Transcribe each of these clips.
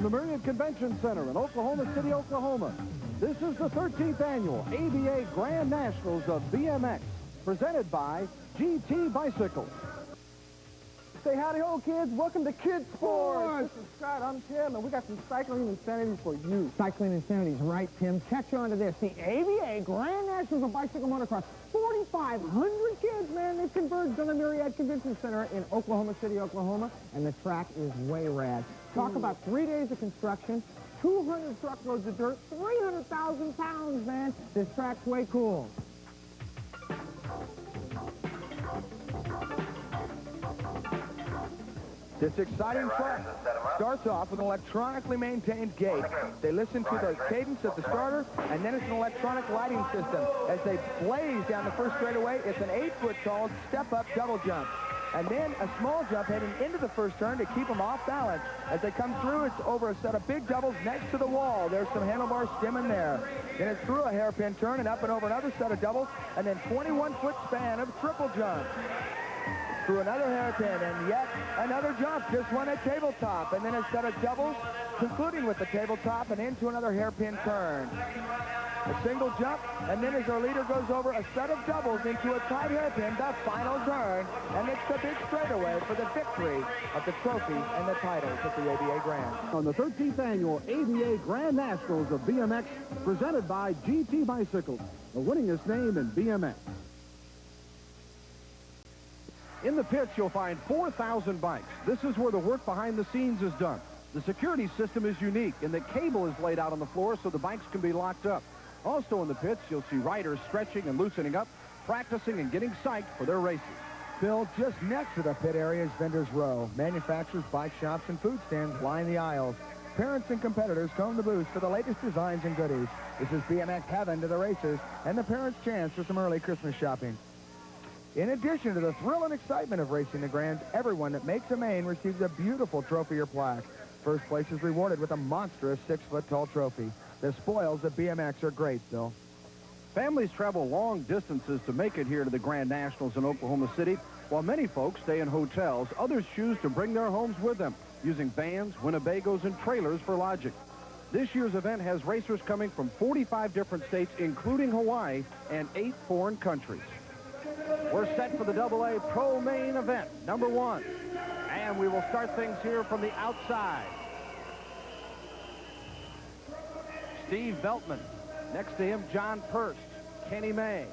From the Myriad Convention Center in Oklahoma City, Oklahoma, this is the 13th annual ABA Grand Nationals of BMX, presented by GT Bicycles. Say howdy ho, kids. Welcome to Kids Sports. This is Scott. I'm Tim, and we got some cycling insanity for you. Cycling insanity is right, Tim. Catch on to this. The ABA Grand Nationals of Bicycle Motocross. 4,500 kids, man. They've converged on the Myriad Convention Center in Oklahoma City, Oklahoma, and the track is way rad. Talk about 3 days of construction, 200 truckloads of dirt, 300,000 pounds, man. This track's way cool. This exciting track starts off with an electronically maintained gate. They listen to the cadence of the starter, and then it's an electronic lighting system. As they blaze down the first straightaway, it's an 8-foot tall step-up double jump. And then a small jump heading into the first turn to keep them off balance. As they come through, it's over a set of big doubles next to the wall. There's some handlebar skimming there. Then it's through a hairpin turn and up and over another set of doubles, and then 21-foot span of triple jumps. Through another hairpin, and yet another jump, just one at tabletop, and then a set of doubles, concluding with the tabletop and into another hairpin turn. A single jump, and then as our leader goes over a set of doubles into a tight hairpin, the final turn, and it's the big straightaway for the victory of the trophy and the titles at the ABA Grand. On the 13th annual ABA Grand Nationals of BMX, presented by GT Bicycles, the winningest name in BMX. In the pits, you'll find 4,000 bikes. This is where the work behind the scenes is done. The security system is unique, and the cable is laid out on the floor so the bikes can be locked up. Also in the pits, you'll see riders stretching and loosening up, practicing and getting psyched for their races. Bill, just next to the pit area is Vendors Row. Manufacturers, bike shops, and food stands line the aisles. Parents and competitors comb the booths for the latest designs and goodies. This is BMX heaven to the racers and the parents' chance for some early Christmas shopping. In addition to the thrill and excitement of racing the Grands, everyone that makes a main receives a beautiful trophy or plaque. First place is rewarded with a monstrous 6-foot-tall trophy. The spoils of BMX are great, Bill. Families travel long distances to make it here to the Grand Nationals in Oklahoma City. While many folks stay in hotels, others choose to bring their homes with them, using vans, Winnebagos, and trailers for lodging. This year's event has racers coming from 45 different states, including Hawaii, and 8 foreign countries. We're set for the AA Pro Main event, number 1. And we will start things here from the outside. Steve Veltman. Next to him, John Purst, Kenny May,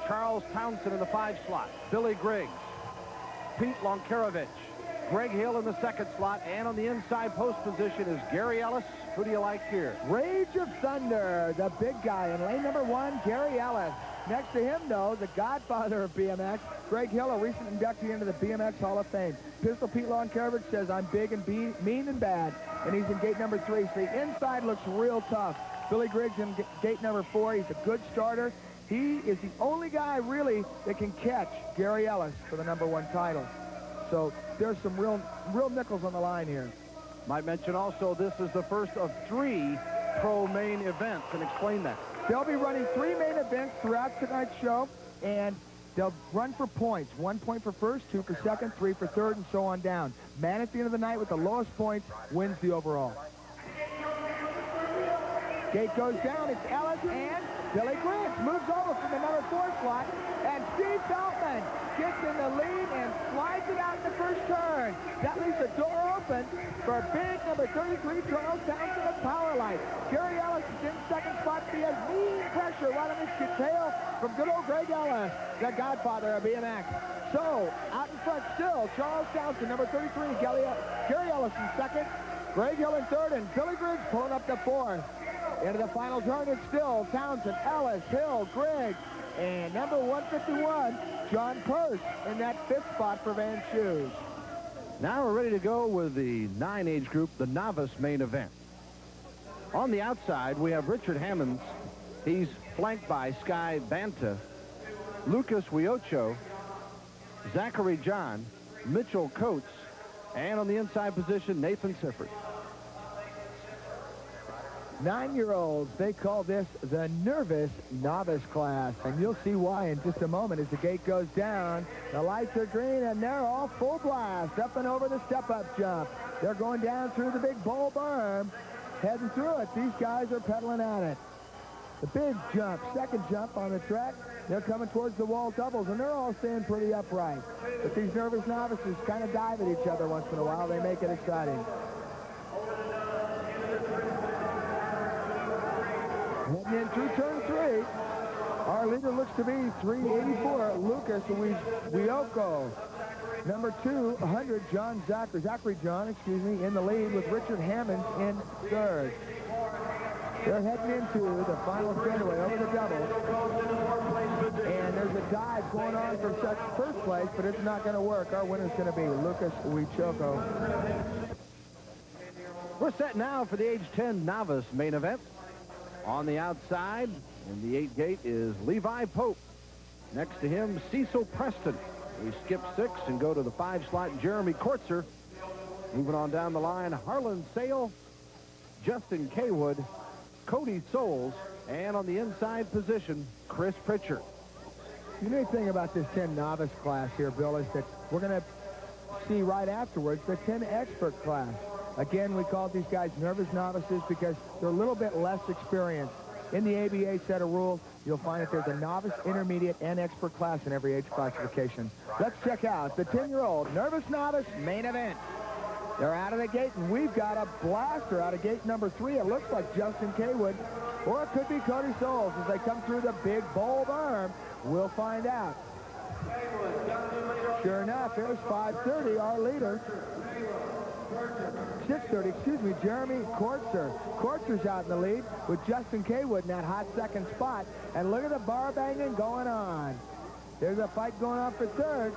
Charles Townsend in the 5 slot, Billy Griggs, Pete Lonkarovich, Greg Hill in the 2nd slot, and on the inside post position is Gary Ellis. Who do you like here? Rage of Thunder, the big guy in lane number 1, Gary Ellis. Next to him, though, the godfather of BMX, Greg Hill, a recent inductee into the BMX Hall of Fame. Pistol Pete Lonkarovich says, I'm big and mean and bad, and he's in gate number 3. So the inside looks real tough. Billy Griggs in gate number 4. He's a good starter. He is the only guy, really, that can catch Gary Ellis for the number 1 title. So there's some real nickels on the line here. Might mention also this is the first of 3 pro main events, and explain that. They'll be running 3 main events throughout tonight's show, and they'll run for points. 1 point for first, 2 for second, 3 for third, and so on down. Man at the end of the night with the lowest points wins the overall. Gate goes down. It's Ellis, and Billy Griggs moves over from the number 4 slot, and Steve Feldman gets in the lead and slides it out in the first turn. That leaves the door open for big number 33, Charles Townsend of Powerlight. Gary Ellis is in 2nd spot. He has mean pressure right on his tail from good old Greg Ellis, the godfather of BMX. So, out in front still, Charles Townsend, number 33, Gary Ellis in 2nd, Greg Hill in 3rd, and Billy Griggs pulling up to 4th. Into the final turn, it's still Townsend, Ellis, Hill, Griggs, and number 151, John Purst in that 5th spot for Van Shoes. Now we're ready to go with the 9 age group, the novice main event. On the outside, we have Richard Hammonds. He's flanked by Sky Banta, Lucas Wiocho, Zachary John, Mitchell Coates, and on the inside position, Nathan Sifford. 9-year-olds, they call this the nervous novice class, and you'll see why in just a moment as the gate goes down. The lights are green, and they're all full blast up and over the step-up jump. They're going down through the big bowl berm, heading through it. These guys are pedaling at it. The big jump, second jump on the track. They're coming towards the wall doubles, and they're all staying pretty upright. But these nervous novices kind of dive at each other once in a while. They make it exciting. Heading in through turn 3. Our leader looks to be 384, Lucas Wioko. Number 200, Zachary John, in the lead with Richard Hammonds in third. They're heading into the final straightaway over the double. And there's a dive going on for first place, but it's not going to work. Our winner's going to be Lucas Wioko. We're set now for the age 10 novice main event. On the outside, in the 8 gate, is Levi Pope. Next to him, Cecil Preston. We skip 6 and go to the 5 slot, Jeremy Kortzer. Moving on down the line, Harlan Sale, Justin Kaywood, Cody Souls, and on the inside position, Chris Pritchard. The unique thing about this 10 novice class here, Bill, is that we're going to see right afterwards the 10 expert class. Again, we call these guys nervous novices because they're a little bit less experienced. In the ABA set of rules, you'll find that there's a novice, intermediate, and expert class in every age classification. Let's check out the 10-year-old nervous novice main event. They're out of the gate, and we've got a blaster out of gate number 3. It looks like Justin Kaywood, or it could be Cody Souls as they come through the big bowl berm. We'll find out. Sure enough, here's 530, our leader. 630, Jeremy Kortzer. Kortzer's out in the lead with Justin Kaywood in that hot second spot. And look at the bar banging going on. There's a fight going on for third.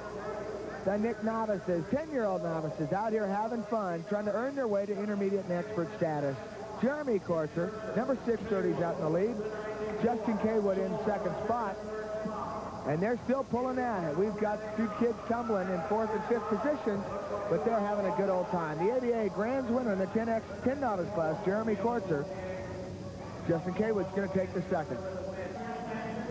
The Nick novices, 10-year-old novices out here having fun, trying to earn their way to intermediate and expert status. Jeremy Kortzer, number 630, is out in the lead. Justin Kaywood in second spot. And they're still pulling at it. We've got 2 kids tumbling in 4th and 5th positions, but they're having a good old time. The ABA Grands winner in the 10 novice class, Jeremy Kortzer. Justin Kaywood's going to take the second.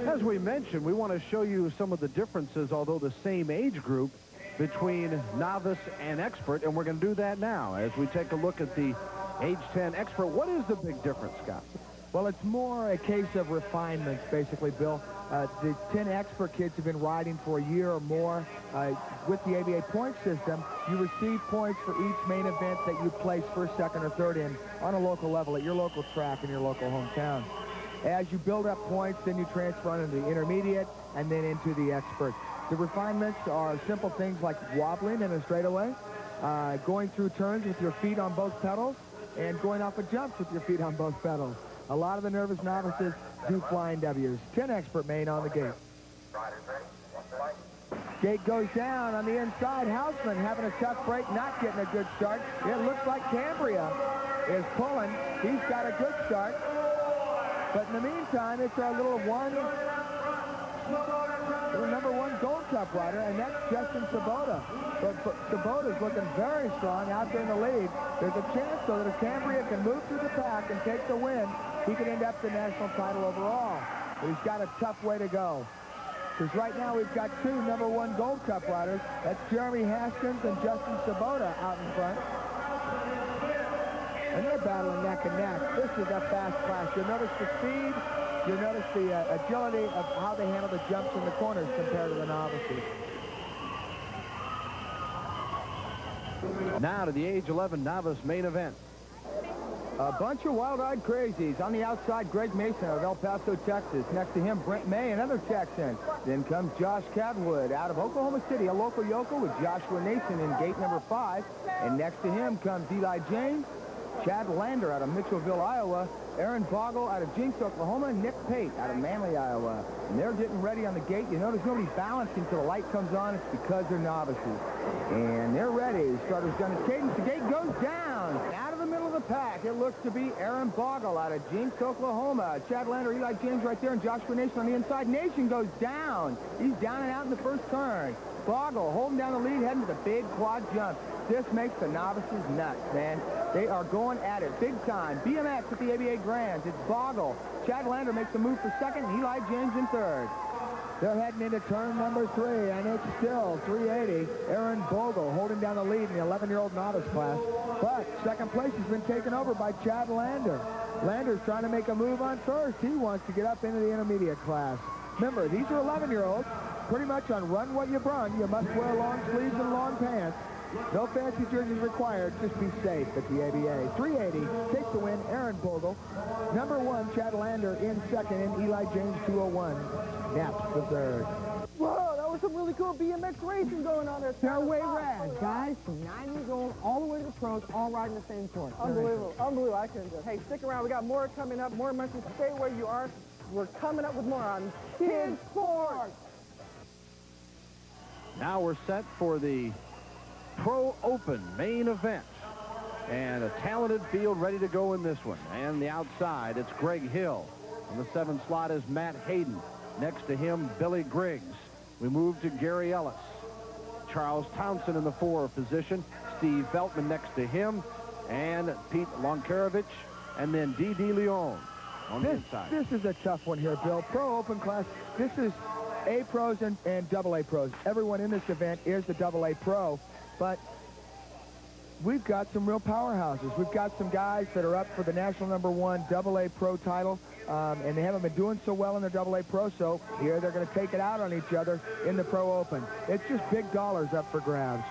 As we mentioned, we want to show you some of the differences, although the same age group, between novice and expert, and we're going to do that now as we take a look at the age 10 expert. What is the big difference, Scott? Well, it's more a case of refinements, basically, Bill. The 10 expert kids have been riding for a year or more. With the ABA point system, you receive points for each main event that you place first, second, or third in on a local level at your local track in your local hometown. As you build up points, then you transfer on into the intermediate and then into the expert. The refinements are simple things like wobbling in a straightaway, going through turns with your feet on both pedals, and going off of jumps with your feet on both pedals. A lot of the nervous novices do flying W's. 10 expert main on the gate. Gate goes down on the inside. Houseman having a tough break, not getting a good start. It looks like Cambria is pulling. He's got a good start. But in the meantime, it's our little number 1 Gold Cup rider, and that's Justin Sabota. But Sabota's looking very strong out there in the lead. There's a chance, though, that if Cambria can move through the pack and take the win, he could end up the national title overall. But he's got a tough way to go. Because right now we've got 2 number 1 Gold Cup riders. That's Jeremy Haskins and Justin Sabota out in front. And they're battling neck and neck. This is a fast class. You'll notice the speed. You'll notice the agility of how they handle the jumps in the corners compared to the novices. Now to the age 11 novice main event. A bunch of wild-eyed crazies. On the outside, Greg Mason of El Paso, Texas. Next to him, Brent May, another Texan. Then comes Josh Cadwood out of Oklahoma City, a local yokel with Joshua Nason in gate number 5. And next to him comes Eli James, Chad Lander out of Mitchellville, Iowa, Aaron Bogle out of Jinx, Oklahoma, Nick Pate out of Manly, Iowa. And they're getting ready on the gate. You notice nobody's balancing until the light comes on. It's because they're novices. And they're ready. Starter's done his cadence. The gate goes down. Out of the middle of the pack, it looks to be Aaron Bogle out of Jinx, Oklahoma. Chad Lander, Eli James right there, and Joshua Nation on the inside. Nation goes down. He's down and out in the first turn. Bogle holding down the lead, heading to the big quad jump. This makes the novices nuts, man. They are going at it big time. BMX at the ABA Grands. It's Bogle. Chad Lander makes the move for second, and Eli James in third. They're heading into turn number 3, and it's still 380. Aaron Bogle holding down the lead in the 11-year-old novice class. But second place has been taken over by Chad Lander. Lander's trying to make a move on first. He wants to get up into the intermediate class. Remember, these are 11-year-olds, pretty much on run what you brung. You must wear long sleeves and long pants. No fancy jerseys required. Just be safe at the ABA. 380 takes the win. Aaron Bogle. Number 1, Chad Lander in second, and Eli James 201. Naps the third. Whoa, that was some really cool BMX racing going on there. They're way rad. Guys from 9 years old all the way to the pros, all riding the same course. Unbelievable. Unbelievable. I couldn't do it. Hey, stick around. We got more coming up. More mentions. Stay where you are. We're coming up with more on Kids Sports. Now we're set for the Pro Open main event. And a talented field ready to go in this one. And the outside, it's Greg Hill. On the 7th slot is Matt Hayden. Next to him, Billy Griggs. We move to Gary Ellis. Charles Townsend in the 4 position. Steve Veltman next to him. And Pete Lonkarovich. And then D.D. Leon on the inside. This is a tough one here, Bill. Pro Open class, this is A pros and double A pros. Everyone in this event is the double A pro. But we've got some real powerhouses. We've got some guys that are up for the national #1 AA Pro title, and they haven't been doing so well in their AA Pro, so here they're going to take it out on each other in the Pro Open. It's just big dollars up for grabs.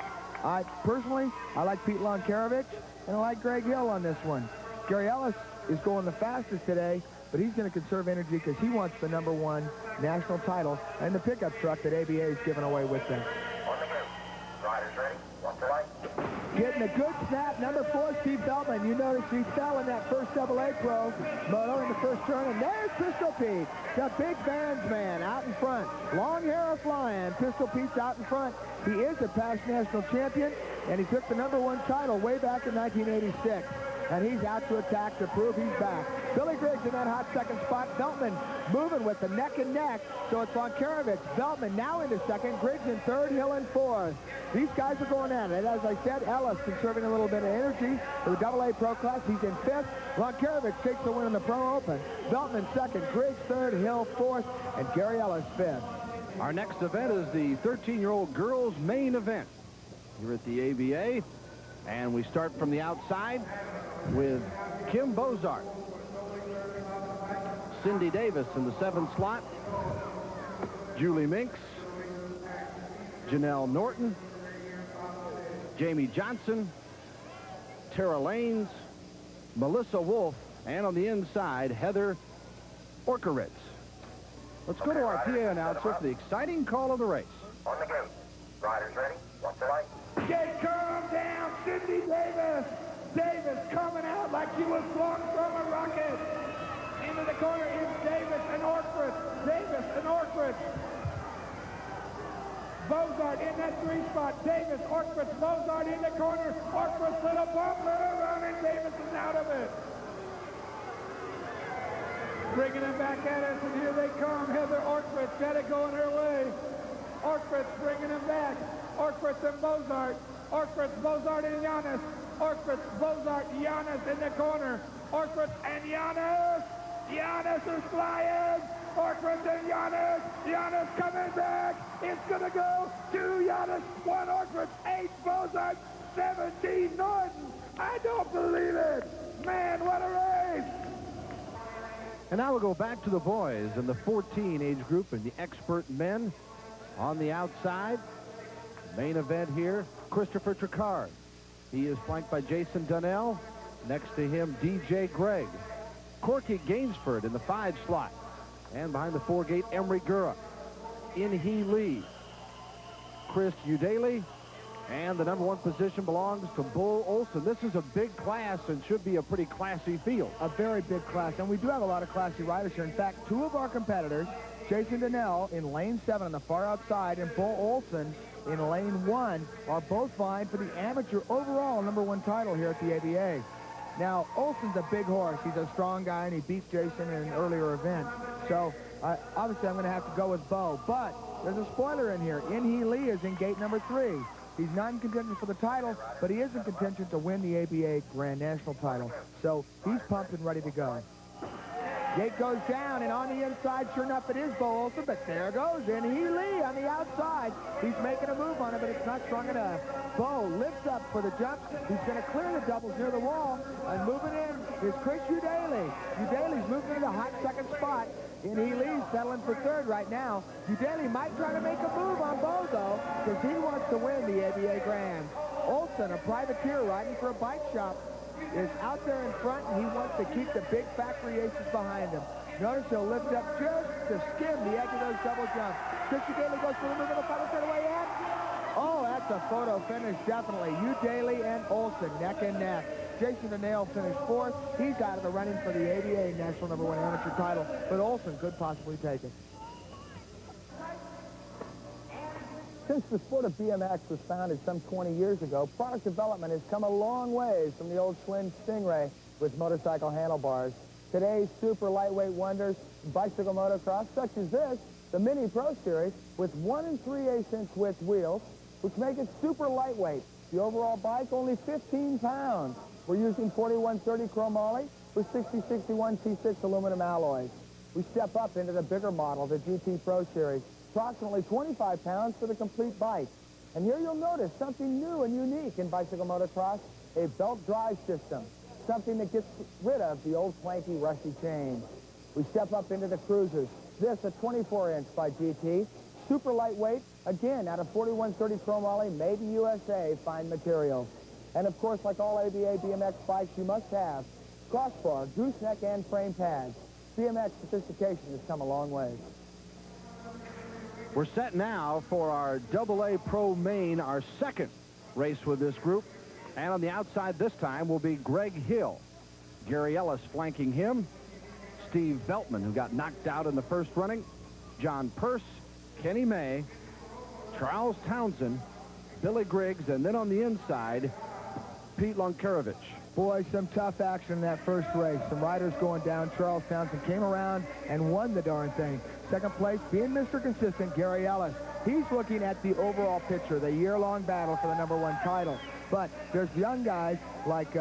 Personally, I like Pete Lonkarovich, and I like Greg Hill on this one. Gary Ellis is going the fastest today, but he's going to conserve energy because he wants the #1 national title and the pickup truck that ABA is giving away with them. Riders ready? One for light. Getting a good snap, number 4, Steve Feldman. You notice he fell in that first AA Pro moto in the first turn, and there's Pistol Pete, the big bands man out in front. Long hair flying. Pistol Pete's out in front. He is a past national champion, and he took the #1 title way back in 1986. And he's out to attack to prove he's back. Billy Griggs in that hot second spot. Veltman moving with the neck and neck. So it's Lonkarovich. Veltman now into second. Griggs in third. Hill in fourth. These guys are going at it. As I said, Ellis conserving a little bit of energy for the AA Pro class. He's in fifth. Lonkarovich takes the win in the Pro Open. Veltman second. Griggs third. Hill fourth. And Gary Ellis fifth. Our next event is the 13-year-old girls main event here at the ABA. And we start from the outside with Kim Bozart. Cindy Davis in the 7th slot. Julie Minks. Janelle Norton. Jamie Johnson. Tara Lanes. Melissa Wolf. And on the inside, Heather Orkeritz. Let's go to our PA announcer for the exciting call of the race. On the gate. Riders ready? One for light. Get calm down, Cindy Davis. Davis coming out like she was flung from a rocket. Into the corner is Davis and Orkford. Davis and Orkford. Bozart in that 3 spot. Davis, Orkford, Bozart in the corner. Orkford slid a bump, let her run, and Davis is out of it. Bringing them back at us, and here they come. Heather Orkford's got it going her way. Orkford's bringing them back. Orkford and Bozart. Orkford, Bozart and Giannis. Orkford, Bozart, Giannis in the corner. Orkford and Giannis. Giannis is flying. Orkford and Giannis. Giannis coming back. It's going to go to Giannis. 1 Orkford, 8 Bozart, 17 Norton. I don't believe it. Man, what a race. And now we'll go back to the boys in the 14 age group and the expert men on the outside. Main event here, Christopher Tricard. He is flanked by Jason Dunnell. Next to him, DJ Gregg. Corky Gainsford in the 5 slot. And behind the 4 gate, Emery Gura. In-Hee Lee. Chris Udaley. And the #1 position belongs to Bull Olson. This is a big class and should be a pretty classy field. A very big class, and we do have a lot of classy riders here. In fact, 2 of our competitors, Jason Dunnell in lane 7 on the far outside, and Bull Olson in lane 1, are both vying for the amateur overall #1 title here at the ABA. Now, Olson's a big horse. He's a strong guy, and he beat Jason in an earlier event. So, obviously, I'm going to have to go with Bo. But there's a spoiler in here. In-Hee Lee is in gate number 3. He's not in contention for the title, but he is in contention to win the ABA Grand National title. So, he's pumped and ready to go. Gate goes down, and on the inside, sure enough, it is Bo Olson, but there goes Inhee Lee on the outside. He's making a move on it, but it's not strong enough. Bo lifts up for the jump. He's going to clear the doubles near the wall, and moving in is Chris Udaly. Udaly's moving into the hot second spot. Inhee Lee's settling for third right now. Udaly might try to make a move on Bo, though, because he wants to win the ABA Grand. Olson, a privateer riding for a bike shop, is out there in front, and he wants to keep the big factory aces behind him. Notice he'll lift up just to skim the edge of those double jumps. Chris Udaly goes for the move in the final straightaway in. Oh, that's a photo finish, definitely. Udaly and Olson, neck and neck. Jason DeNail finished fourth. He's out of the running for the ABA National #1 amateur title, but Olson could possibly take it. Since the sport of BMX was founded some 20 years ago, product development has come a long ways from the old Schwinn Stingray with motorcycle handlebars. Today's super lightweight wonders, bicycle motocross, such as this, the Mini Pro Series, with 1 3/8-inch width wheels, which make it super lightweight. The overall bike, only 15 pounds. We're using 4130 chromoly with 6061 T6 aluminum alloys. We step up into the bigger model, the GT Pro Series. Approximately 25 pounds for the complete bike. And here you'll notice something new and unique in bicycle motocross, a belt drive system, something that gets rid of the old clanky, rusty chains. We step up into the cruisers. This, a 24-inch by GT, super lightweight, again, out of 4130 chromoly, made in USA, fine materials. And of course, like all ABA BMX bikes, you must have crossbar, gooseneck, and frame pads. BMX sophistication has come a long way. We're set now for our AA Pro Main, our second race with this group. And on the outside this time will be Greg Hill. Gary Ellis flanking him. Steve Veltman, who got knocked out in the first running. John Purse, Kenny May, Charles Townsend, Billy Griggs, and then on the inside, Pete Lonkarovich. Boy, some tough action in that first race. Some riders going down. Charles Townsend came around and won the darn thing. Second place, being Mr. Consistent, Gary Ellis. He's looking at the overall picture, the year-long battle for the #1 title. But there's young guys like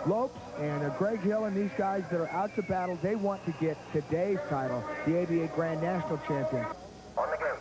Lopes and Greg Hill and these guys that are out to battle. They want to get today's title, the ABA Grand National Champion. On the go.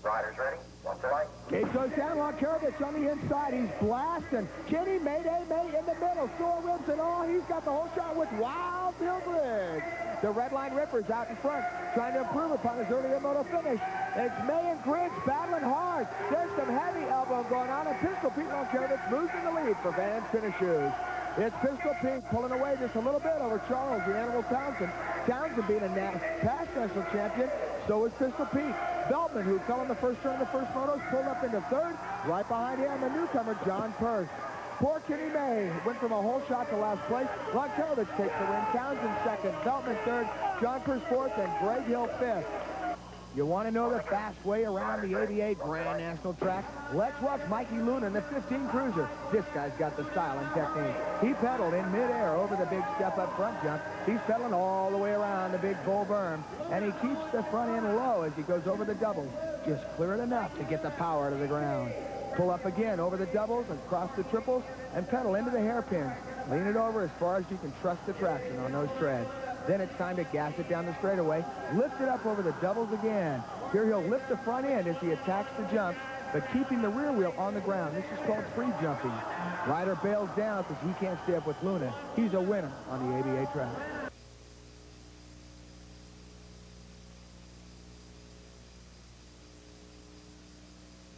Riders ready? Watch the light. Gate goes down. Lonkarovich on the inside. He's blasting. Kenny Mayday May in the middle. Store ribs and all. He's got the whole shot with Wild Bill Briggs. The Red Line Rippers out in front, trying to improve upon his earlier moto finish. It's May and Griggs battling hard. There's some heavy elbow going on, and Pistol Pete Lonkarovich moves in the lead for Van Finish Shoes. It's Pistol Pete pulling away just a little bit over Charles, the Animal Townsend. Townsend being a past national champion, so is Pistol Pete. Veltman, who fell in the first turn of the first motos, pulled up into third. Right behind him, the newcomer, John Purse. Poor Kenny May went from a whole shot to last place. Lonkarovich takes the win. Townsend second, Veltman third, John Purse fourth, and Greg Hill fifth. You want to know the fast way around the ABA Grand National track? Let's watch Mikey Luna in the 15 Cruiser. This guy's got the style and technique. He pedaled in midair over the big step-up front jump. He's pedaling all the way around the big bull berm, and he keeps the front end low as he goes over the doubles. Just clear it enough to get the power to the ground. Pull up again over the doubles and cross the triples and pedal into the hairpins. Lean it over as far as you can trust the traction on those treads. Then it's time to gas it down the straightaway. Lift it up over the doubles again. Here he'll lift the front end as he attacks the jump, but keeping the rear wheel on the ground. This is called free jumping. Ryder bails down because he can't stay up with Luna. He's a winner on the ABA track.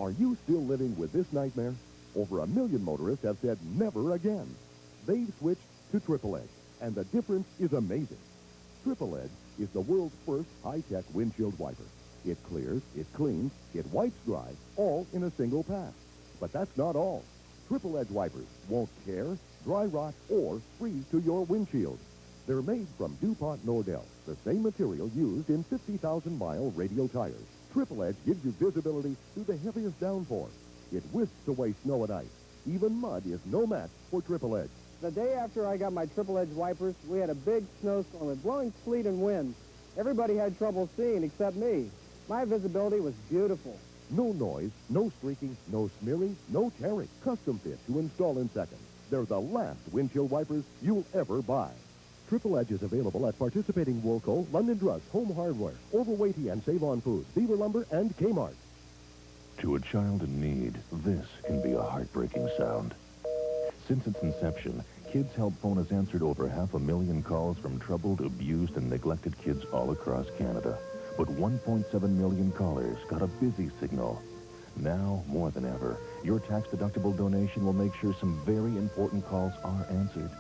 Are you still living with this nightmare? Over 1 million motorists have said never again. They've switched to Triple Edge, and the difference is amazing. Triple Edge is the world's first high-tech windshield wiper. It clears, it cleans, it wipes dry, all in a single pass. But that's not all. Triple Edge wipers won't tear, dry rot, or freeze to your windshield. They're made from DuPont Nordell, the same material used in 50,000-mile radial tires. Triple Edge gives you visibility through the heaviest downpour. It whisks away snow and ice. Even mud is no match for Triple Edge. The day after I got my Triple Edge wipers, we had a big snowstorm with blowing sleet and wind. Everybody had trouble seeing except me. My visibility was beautiful. No noise, no streaking, no smearing, no tearing. Custom fit to install in seconds. They're the last windshield wipers you'll ever buy. Triple Edge is available at participating Woolco, London Drugs, Home Hardware, Overweighty and Save On Foods, Beaver Lumber, and Kmart. To a child in need, this can be a heartbreaking sound. Since its inception, Kids Help Phone has answered over 500,000 calls from troubled, abused, and neglected kids all across Canada. But 1.7 million callers got a busy signal. Now, more than ever, your tax-deductible donation will make sure some very important calls are answered.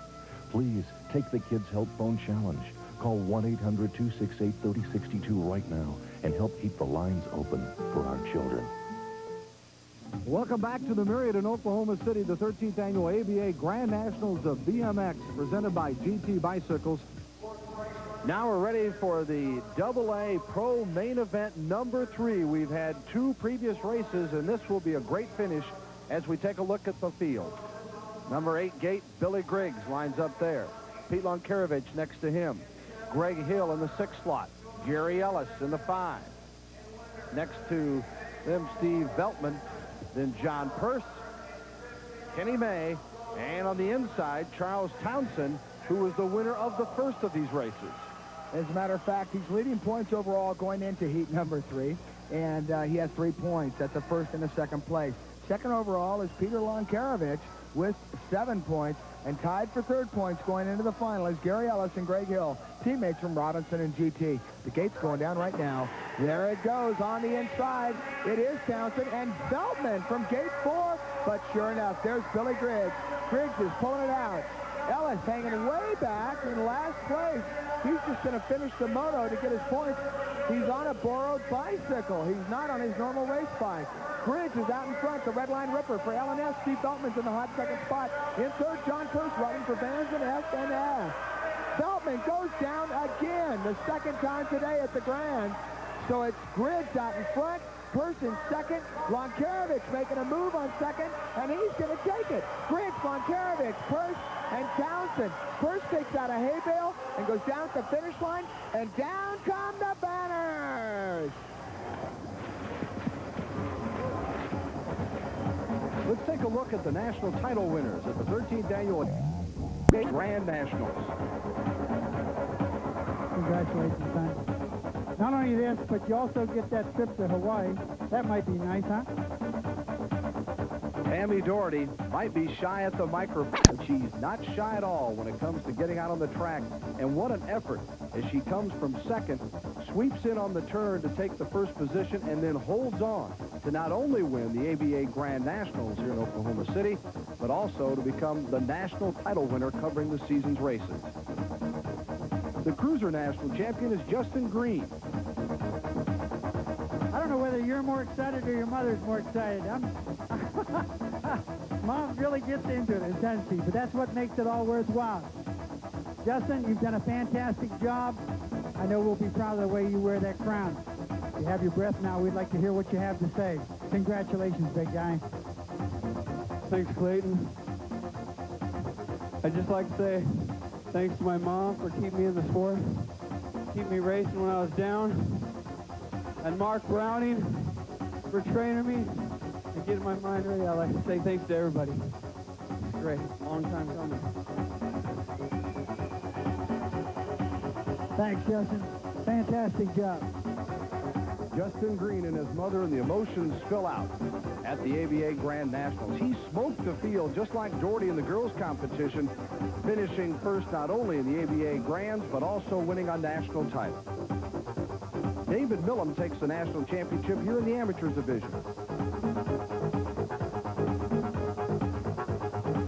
Please, take the Kids Help Phone Challenge. Call 1-800-268-3062 right now and help keep the lines open for our children. Welcome back to the Myriad in Oklahoma City, the 13th annual ABA Grand Nationals of BMX, presented by GT Bicycles. Now we're ready for the AA Pro Main Event number 3. We've had 2 previous races, and this will be a great finish as we take a look at the field. Number 8 gate, Billy Griggs lines up there. Pete Lonkarevich next to him. Greg Hill in the 6th slot. Gary Ellis in the 5. Next to them, Steve Beltman. Then John Purse, Kenny May, and on the inside, Charles Townsend, who was the winner of the first of these races. As a matter of fact, he's leading points overall going into heat number 3, and he has 3 points. That's a first and a second place. Second overall is Peter Lonkarevich with 7 points, and tied for 3rd points going into the final is Gary Ellis and Greg Hill, teammates from Robinson and GT. The gate's going down right now. There it goes on the inside. It is Townsend and Feldman from gate 4, but sure enough, there's Billy Griggs. Griggs is pulling it out. Ellis hanging way back in last place. He's just going to finish the moto to get his points. He's on a borrowed bicycle. He's not on his normal race bike. Griggs is out in front, the red line ripper for L&S. Steve Beltman's in the hot 2nd spot. In 3rd, John Purse riding for Vans and S&S. Beltman goes down again, the 2nd time today at the Grand. So it's Griggs out in front, Purse in 2nd, Lonkarevich making a move on 2nd, and he's going to take it. Griggs, Lonkarevich, Purse, and Townsend. Purse takes out a hay bale and goes down at the finish line, and down come the banners. Let's take a look at the national title winners at the 13th annual Grand Nationals. Congratulations, son. Not only this, but you also get that trip to Hawaii. That might be nice, huh? Tammy Doherty might be shy at the microphone, but she's not shy at all when it comes to getting out on the track. And what an effort as she comes from 2nd, sweeps in on the turn to take the 1st position, and then holds on to not only win the ABA Grand Nationals here in Oklahoma City, but also to become the national title winner covering the season's races. The Cruiser National Champion is Justin Green. I don't know whether you're more excited or your mother's more excited. Mom really gets into it, doesn't she? But that's what makes it all worthwhile. Justin, you've done a fantastic job. I know we'll be proud of the way you wear that crown. You have your breath now. We'd like to hear what you have to say. Congratulations, big guy. Thanks, Clayton. I'd just like to say thanks to my mom for keeping me in the sport, keeping me racing when I was down, and Mark Browning for training me and getting my mind ready. I'd like to say thanks to everybody. It's great. Long time coming. Thanks, Justin. Fantastic job. Justin Green and his mother, and the emotions spill out at the ABA Grand Nationals. He smoked the field just like Doherty in the girls' competition, finishing first not only in the ABA Grands, but also winning a national title. David Millam takes the national championship here in the amateurs division.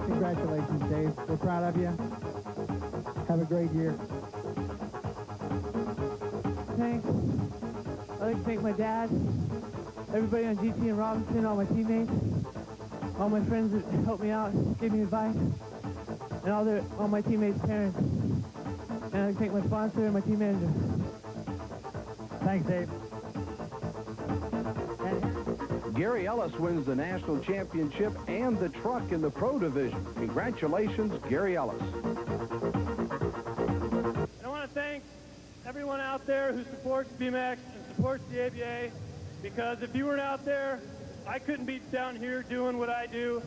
Congratulations, Dave. We're proud of you. Have a great year. Thanks. I'd like to thank my dad, everybody on GT and Robinson, all my teammates, all my friends that helped me out, gave me advice, and all my teammates' parents. And I'd like to thank my sponsor and my team manager. Thanks, Dave. Gary Ellis wins the national championship and the truck in the pro division. Congratulations, Gary Ellis. And I want to thank everyone out there who supports BMX and supports the ABA, because if you weren't out there, I couldn't be down here doing what I do.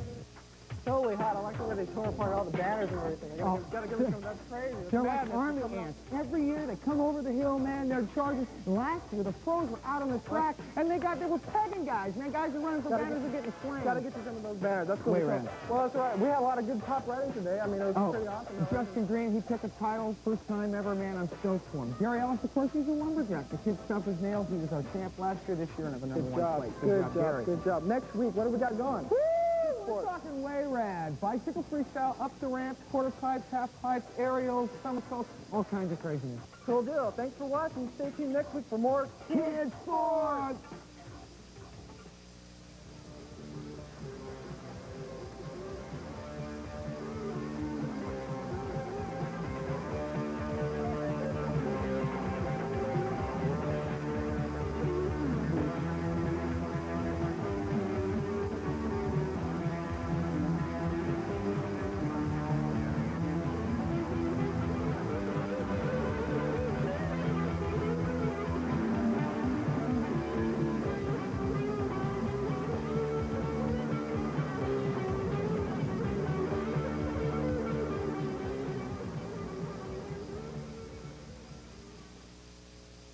totally hot. I like the way they tore apart all the banners and everything. I gotta give them some. That's crazy. They're like army ants. Every year they come over the hill, man. They're charging. Last year the pros were out on the track, and they were pegging guys. Man, guys are running for banners are getting slammed. Gotta get you some of those banners. That's cool. Way around. Well, that's all right. We had a lot of good top riding today. I mean, it was pretty awesome. Justin Green, he took a title, first time ever, man. I'm stoked for him. Gary Ellis, of course, he's a lumberjack. The kid stumped his nails. He was our champ last year. This year, another number one place. Good job, Gary. good job. Next week, what do we got going? We're talking way rad. Bicycle freestyle, up the ramps, quarter pipes, half pipes, aerials, somersaults, all kinds of craziness. Cool deal. Thanks for watching. Stay tuned next week for more Kids Sports!